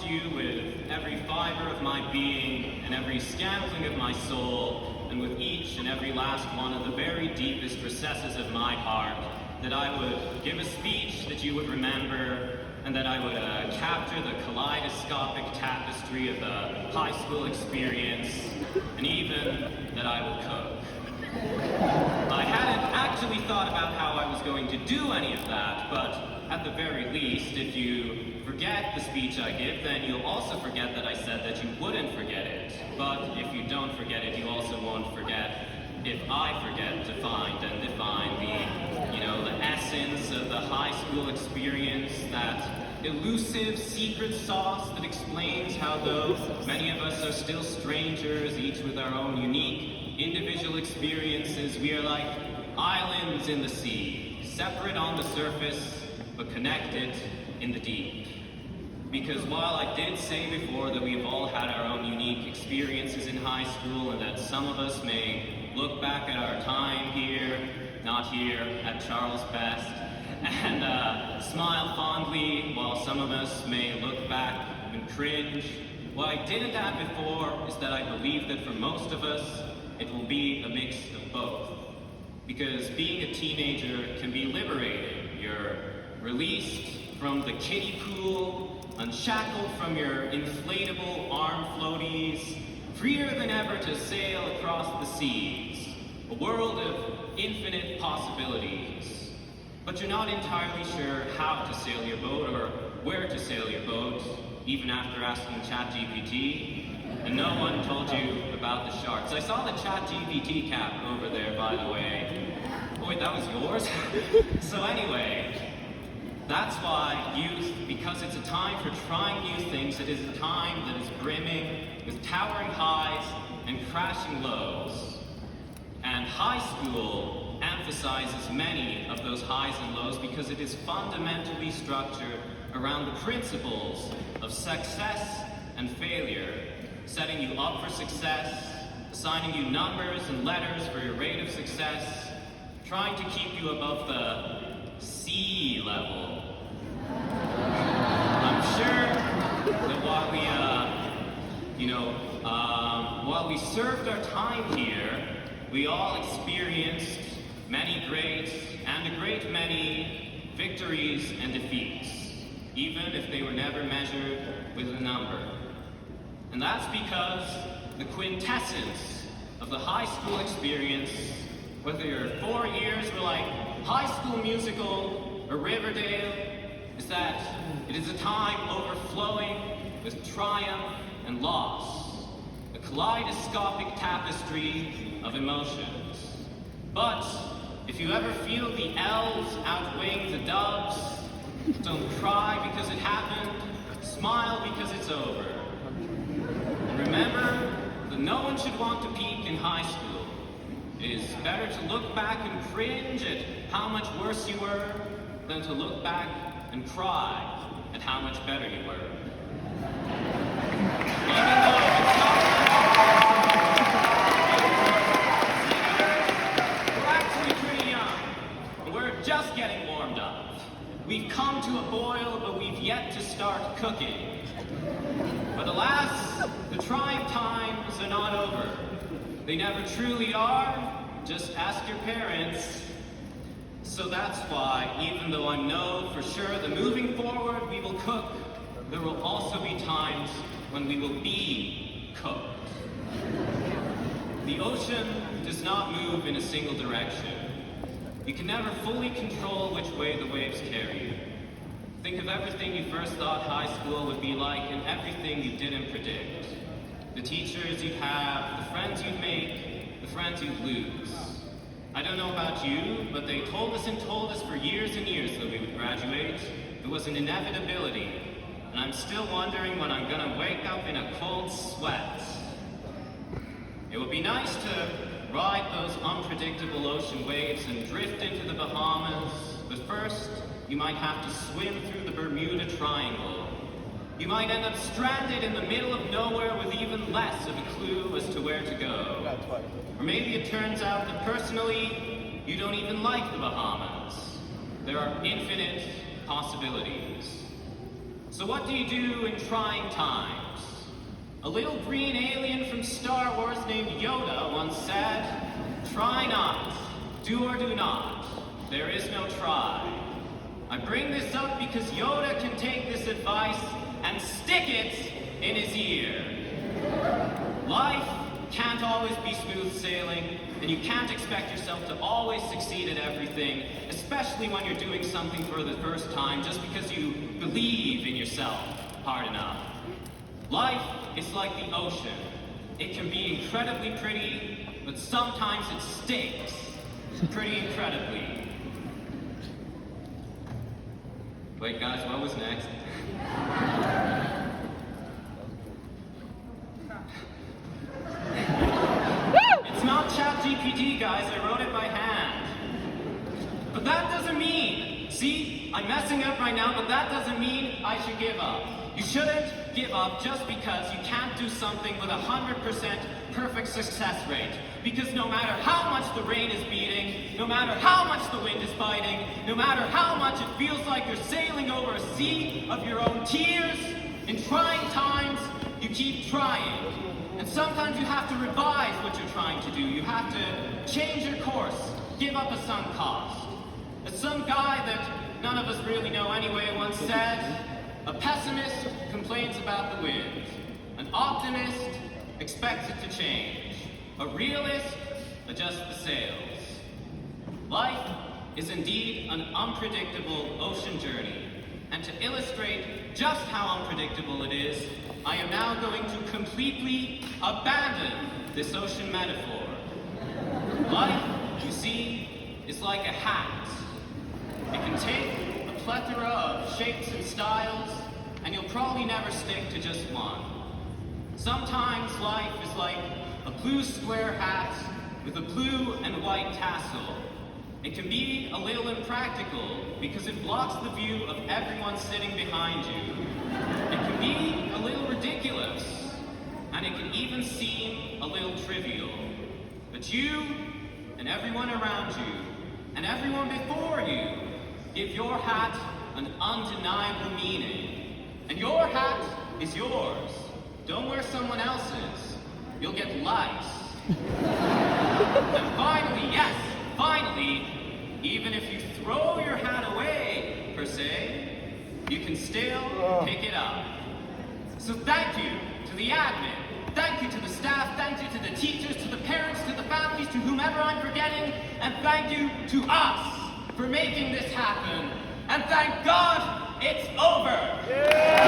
you with every fiber of my being and every scantling of my soul, and with each and every last one of the very deepest recesses of my heart, that I would give a speech that you would remember, and that I would capture the kaleidoscopic tapestry of the high school experience, and even that I would cook. I hadn't actually thought about how I was going to do any of that, but at the very least, if you forget the speech I give, then you'll also forget that I said that you wouldn't forget it. But if you don't forget it, you also won't forget if I forget to find and define the essence of the high school experience, that elusive secret sauce that explains how though many of us are still strangers, each with our own unique individual experiences, we are like islands in the sea, separate on the surface, but connected in the deep. Because while I did say before that we've all had our own unique experiences in high school, and that some of us may look back at our time here, not here, at Charles Best, and smile fondly, while some of us may look back and cringe, what I didn't add before is that I believe that for most of us, it will be a mix of both. Because being a teenager can be liberating. You're released from the kiddie pool, unshackled from your inflatable arm floaties, freer than ever to sail across the seas, a world of infinite possibilities. But you're not entirely sure how to sail your boat or where to sail your boat, even after asking ChatGPT, and no one told you about the sharks. I saw the ChatGPT cap over there, by the way. Oh, wait, that was yours? So anyway, that's why youth, because it's a time for trying new things, it is a time that is brimming with towering highs and crashing lows. And high school emphasizes many of those highs and lows because it is fundamentally structured around the principles of success and failure, setting you up for success, assigning you numbers and letters for your rate of success, trying to keep you above the sea level. I'm sure that while we served our time here, we all experienced many great and a great many victories and defeats, even if they were never measured with a number. And that's because the quintessence of the high school experience, whether your 4 years were like High School Musical or Riverdale, is that it is a time overflowing with triumph and loss, a kaleidoscopic tapestry of emotions. But if you ever feel the elves outweighing the doves, don't cry because it happened, smile because it's over. And remember that no one should want to peak in high school. It is better to look back and cringe at how much worse you were than to look back and cry at how much better you were. Even though it's not we're actually pretty young. We're just getting warmed up. We've come to a boil, but we've yet to start cooking. But alas, the trying times are not over. They never truly are. Just ask your parents. So that's why, even though I know for sure that moving forward we will cook, there will also be times when we will be cooked. The ocean does not move in a single direction. You can never fully control which way the waves carry you. Think of everything you first thought high school would be like and everything you didn't predict. The teachers you'd have, the friends you'd make, the friends you'd lose. I don't know about you, but they told us for years and years that we would graduate. It was an inevitability, and I'm still wondering when I'm gonna wake up in a cold sweat. It would be nice to ride those unpredictable ocean waves and drift into the Bahamas, but first, you might have to swim through the Bermuda Triangle. You might end up stranded in the middle of nowhere with even less of a clue as to where to go. Or maybe it turns out that personally, you don't even like the Bahamas. There are infinite possibilities. So what do you do in trying times? A little green alien from Star Wars named Yoda once said, "Try not, do or do not, there is no try." I bring this up because Yoda can take this advice and stick it in his ear. Life can't always be smooth sailing, and you can't expect yourself to always succeed at everything, especially when you're doing something for the first time just because you believe in yourself hard enough. Life is like the ocean. It can be incredibly pretty, but sometimes it stinks pretty incredibly. Wait, guys, what was next? It's not ChatGPT, guys. I wrote it by hand. But that doesn't mean, see, I'm messing up right now, but that doesn't mean I should give up. You shouldn't give up just because you can't do something with 100% perfect success rate. Because no matter how much the rain is beating, no matter how much the wind is biting, no matter how much it feels like you're sailing over a sea of your own tears, in trying times, you keep trying. And sometimes you have to revise what you're trying to do. You have to change your course, give up a sunk cost. As some guy that none of us really know anyway once said, a pessimist complains about the wind. An optimist expects it to change. A realist adjusts the sails. Life is indeed an unpredictable ocean journey. And to illustrate just how unpredictable it is, I am now going to completely abandon this ocean metaphor. Life, you see, is like a hat. It can take a plethora of shapes and styles, and you'll probably never stick to just one. Sometimes life is like a blue square hat with a blue and white tassel. It can be a little impractical because it blocks the view of everyone sitting behind you. It can be a little ridiculous, and it can even seem a little trivial. But you and everyone around you and everyone before you give your hat an undeniable meaning. And your hat is yours. Don't wear someone else's. You'll get lice. And finally, yes, finally, even if you throw your hat away, per se, you can still pick it up. So thank you to the admin, thank you to the staff, thank you to the teachers, to the parents, to the families, to whomever I'm forgetting, and thank you to us for making this happen. And thank God it's over! Yeah!